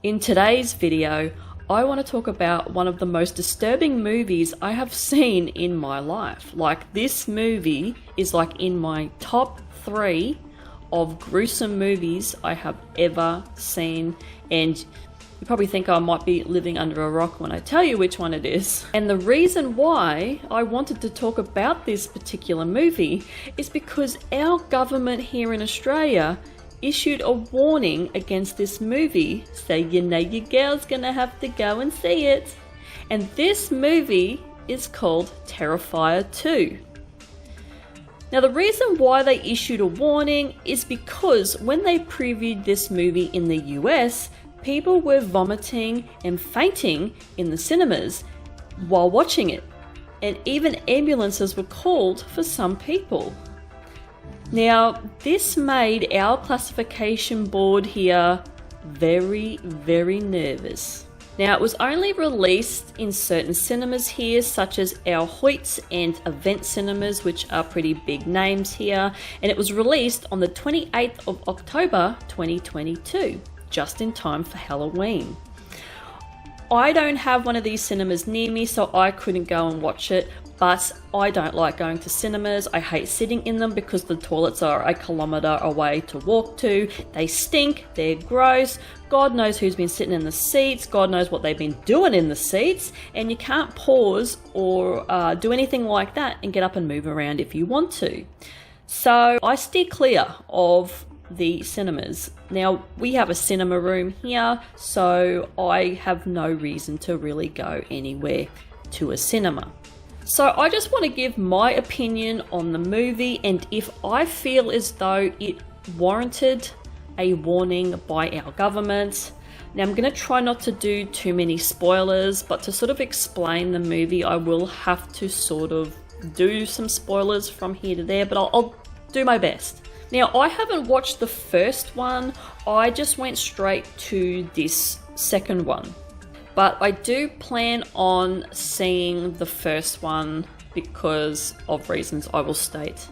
In today's video, I want to talk about one of the most disturbing movies I have seen in my life. Like, this movie is like in my top 3 of gruesome movies I have ever seen, and you probably think I might be living under a rock when I tell you which one it is. And the reason why I wanted to talk about this particular movie is because our government here in Australia issued a warning against this movie, so you know your girl's gonna have to go and see it. And this movie is called Terrifier 2. Now, the reason why they issued a warning is because when they previewed this movie in the US, people were vomiting and fainting in the cinemas while watching it, and even ambulances were called for some people. Now, this made our classification board here very, very nervous. Now, it was only released in certain cinemas here, such as our Hoyts and Event Cinemas, which are pretty big names here, and it was released on the 28th of October 2022, just in time for Halloween. I don't have one of these cinemas near me, so I couldn't go and watch it. But I don't like going to cinemas. I hate sitting in them because the toilets are a kilometre away to walk to. They stink, they're gross. God knows who's been sitting in the seats. God knows what they've been doing in the seats. And you can't pause or do anything like that and get up and move around if you want to. So I steer clear of the cinemas. Now, we have a cinema room here, so I have no reason to really go anywhere to a cinema. So I just want to give my opinion on the movie, and if I feel as though it warranted a warning by our government. Now, I'm going to try not to do too many spoilers, but to sort of explain the movie, I will have to sort of do some spoilers from here to there, but I'll do my best. Now, I haven't watched the first one. I just went straight to this second one. But I do plan on seeing the first one because of reasons I will state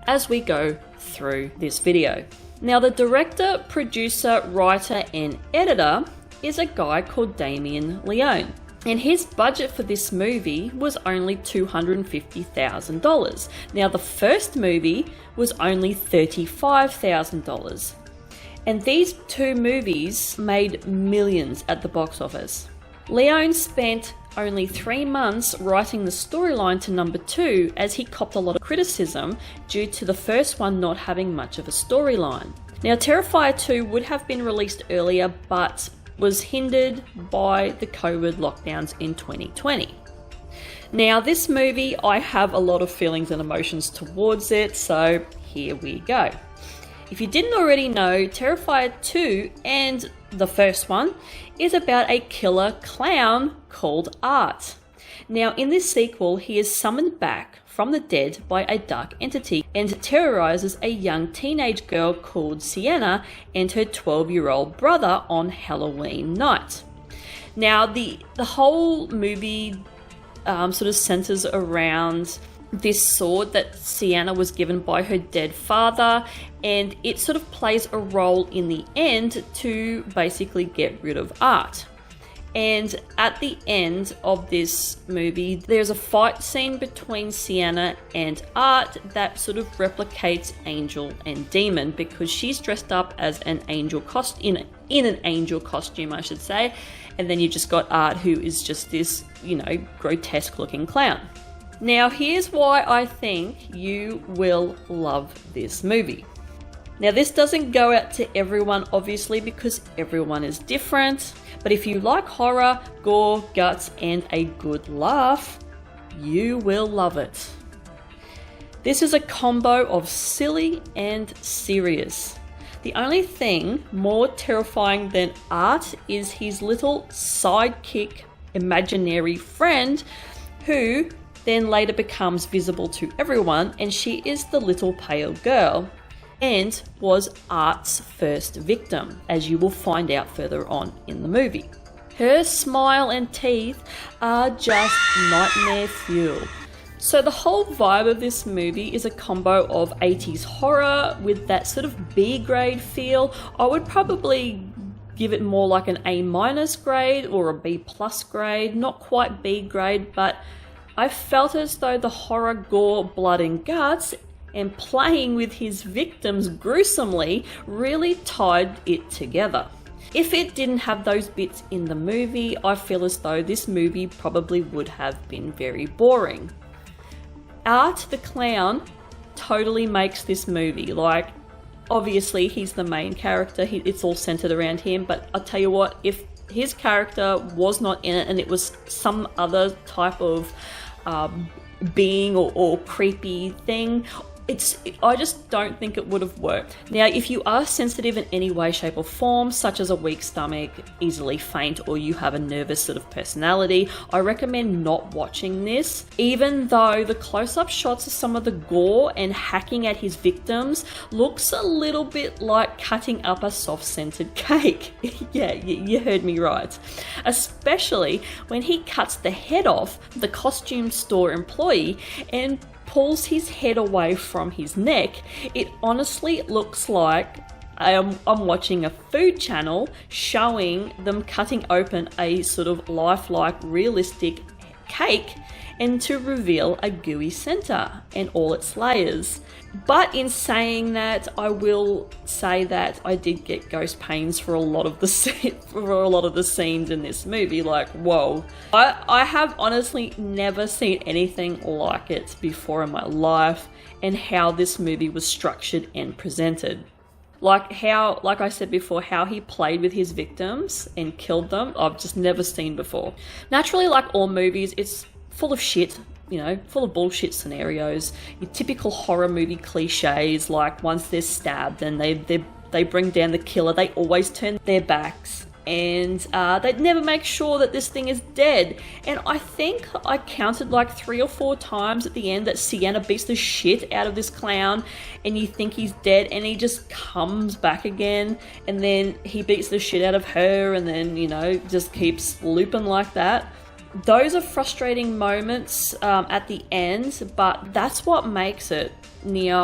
as we go through this video. Now, the director, producer, writer, and editor is a guy called Damien Leone. And his budget for this movie was only $250,000. Now, the first movie was only $35,000. And these two movies made millions at the box office. Leone spent only 3 months writing the storyline to number 2, as he copped a lot of criticism due to the first one not having much of a storyline. Now, Terrifier 2 would have been released earlier, but was hindered by the COVID lockdowns in 2020. Now, this movie, I have a lot of feelings and emotions towards it, so here we go. If you didn't already know, Terrifier 2 and the first one is about a killer clown called Art. Now, in this sequel, he is summoned back from the dead by a dark entity and terrorizes a young teenage girl called Sienna and her 12-year-old brother on Halloween night. Now, the whole movie sort of centers around this sword that Sienna was given by her dead father, and it sort of plays a role in the end to basically get rid of Art. And at the end of this movie, there's a fight scene between Sienna and Art that sort of replicates Angel and Demon, because she's dressed up as an angel in an angel costume, I should say, and then you just got Art, who is just this, grotesque looking clown. Now, here's why I think you will love this movie. Now, this doesn't go out to everyone, obviously, because everyone is different. But if you like horror, gore, guts, and a good laugh, you will love it. This is a combo of silly and serious. The only thing more terrifying than Art is his little sidekick imaginary friend, who then later becomes visible to everyone, and she is the little pale girl, and was Art's first victim, as you will find out further on in the movie. Her smile and teeth are just nightmare fuel. So the whole vibe of this movie is a combo of 80s horror with that sort of B-grade feel. I would probably give it more like an A- grade or a B+ grade, not quite B grade, but I felt as though the horror, gore, blood and guts and playing with his victims gruesomely really tied it together. If it didn't have those bits in the movie, I feel as though this movie probably would have been very boring. Art the Clown totally makes this movie. Like, obviously he's the main character, it's all centered around him, but I'll tell you what, if his character was not in it and it was some other type of being or creepy thing, I just don't think it would have worked. Now, if you are sensitive in any way, shape or form, such as a weak stomach, easily faint, or you have a nervous sort of personality, I recommend not watching this. Even though the close-up shots of some of the gore and hacking at his victims looks a little bit like cutting up a soft-scented cake. Yeah, you heard me right. Especially when he cuts the head off the costume store employee and pulls his head away from his neck. It honestly looks like I'm watching a food channel showing them cutting open a sort of lifelike, realistic cake and to reveal a gooey center and all its layers. But in saying that, I will say that I did get ghost pains for a lot of the scenes in this movie. Like, whoa. I have honestly never seen anything like it before in my life, and how this movie was structured and presented. Like I said before, how he played with his victims and killed them, I've just never seen before. Naturally, like all movies, it's full of shit, you know, full of bullshit scenarios, your typical horror movie cliches, like once they're stabbed and they bring down the killer, they always turn their backs and they never make sure that this thing is dead. And I think I counted like 3 or 4 times at the end that Sienna beats the shit out of this clown and you think he's dead and he just comes back again, and then he beats the shit out of her and then, you know, just keeps looping like that. Those are frustrating moments at the end, but that's what makes it near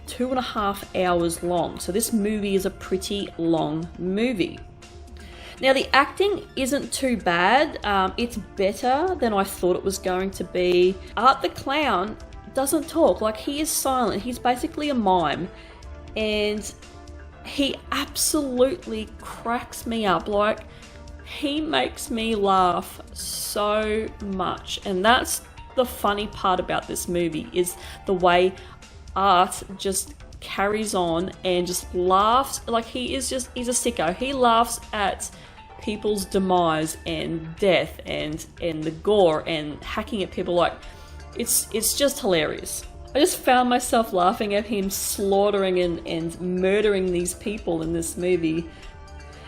2.5 hours long. So this movie is a pretty long movie. Now, the acting isn't too bad. It's better than I thought it was going to be. Art the Clown doesn't talk. Like, he is silent. He's basically a mime. And he absolutely cracks me up. Like, he makes me laugh so much. And that's the funny part about this movie, is the way Art just carries on and just laughs. Like, he's a sicko. He laughs at people's demise and death and the gore and hacking at people. Like, it's just hilarious. I just found myself laughing at him slaughtering and murdering these people in this movie.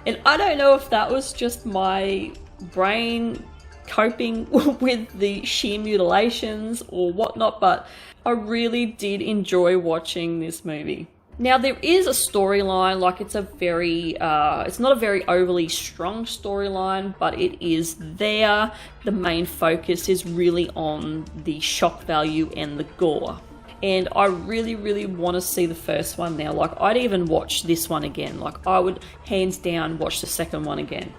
And I don't know if that was just my brain coping with the sheer mutilations or whatnot, but I really did enjoy watching this movie. Now, there is a storyline, like it's not a very overly strong storyline, but it is there. The main focus is really on the shock value and the gore. And I really, really want to see the first one now. Like, I'd even watch this one again. Like, I would hands down watch the second one again.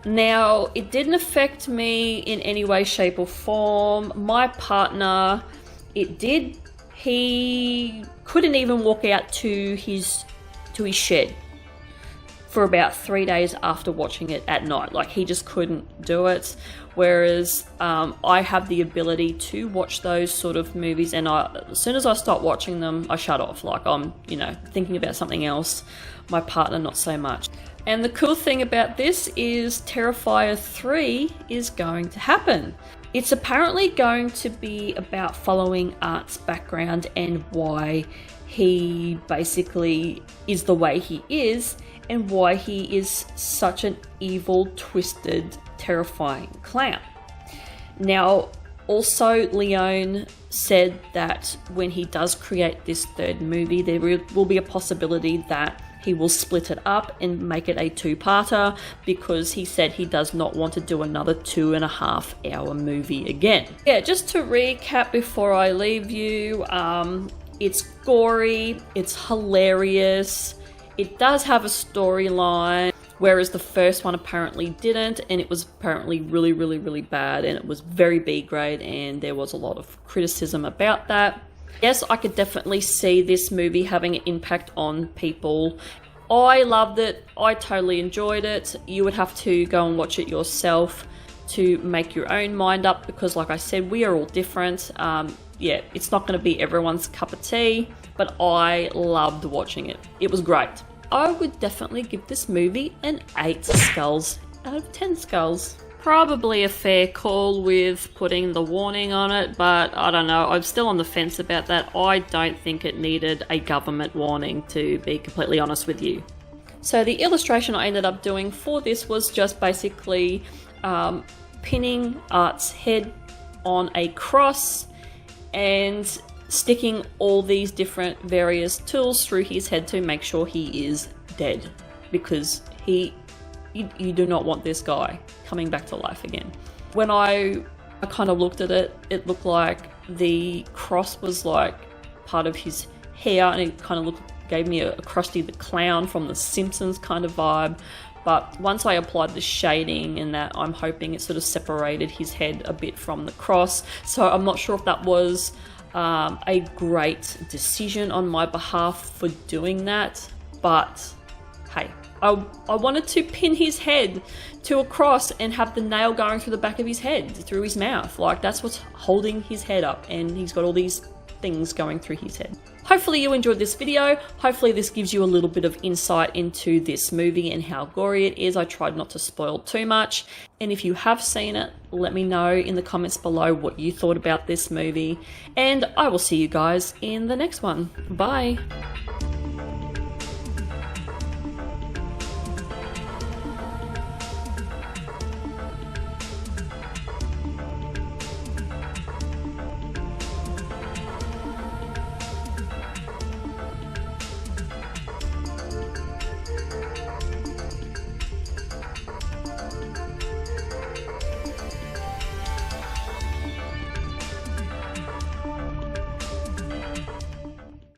Now, it didn't affect me in any way, shape or form. My partner, it did. He couldn't even walk out to his shed for about 3 days after watching it at night. Like, he just couldn't do it. Whereas I have the ability to watch those sort of movies, and as soon as I start watching them, I shut off. Like, I'm, thinking about something else. My partner, not so much. And the cool thing about this is Terrifier 3 is going to happen. It's apparently going to be about following Art's background and why he basically is the way he is, and why he is such an evil, twisted, terrifying clown. Now, also, Leone said that when he does create this third movie, there will be a possibility that he will split it up and make it a 2-parter, because he said he does not want to do another 2.5-hour movie again. Yeah, just to recap before I leave you, it's gory, it's hilarious, it does have a storyline whereas the first one apparently didn't, and it was apparently really, really, really bad, and it was very B grade, and there was a lot of criticism about that. Yes, I could definitely see this movie having an impact on people. I loved it. I totally enjoyed it. You would have to go and watch it yourself to make your own mind up, because like I said, we are all different. Yeah, it's not going to be everyone's cup of tea, but I loved watching it. It was great. I would definitely give this movie an 8 skulls out of 10 skulls. Probably a fair call with putting the warning on it, but I don't know. I'm still on the fence about that. I don't think it needed a government warning, to be completely honest with you. So the illustration I ended up doing for this was just basically pinning Art's head on a cross and sticking all these different various tools through his head to make sure he is dead, because you do not want this guy coming back to life again. When I kind of looked at it, it looked like the cross was like part of his hair, and it kind of gave me a Krusty the Clown from The Simpsons kind of vibe. But once I applied the shading and that, I'm hoping it sort of separated his head a bit from the cross. So I'm not sure if that was a great decision on my behalf for doing that, but hey, I wanted to pin his head to a cross and have the nail going through the back of his head, through his mouth. Like, that's what's holding his head up, and he's got all these things going through his head. Hopefully you enjoyed this video. Hopefully this gives you a little bit of insight into this movie and how gory it is. I tried not to spoil too much. And if you have seen it, let me know in the comments below what you thought about this movie. And I will see you guys in the next one. Bye.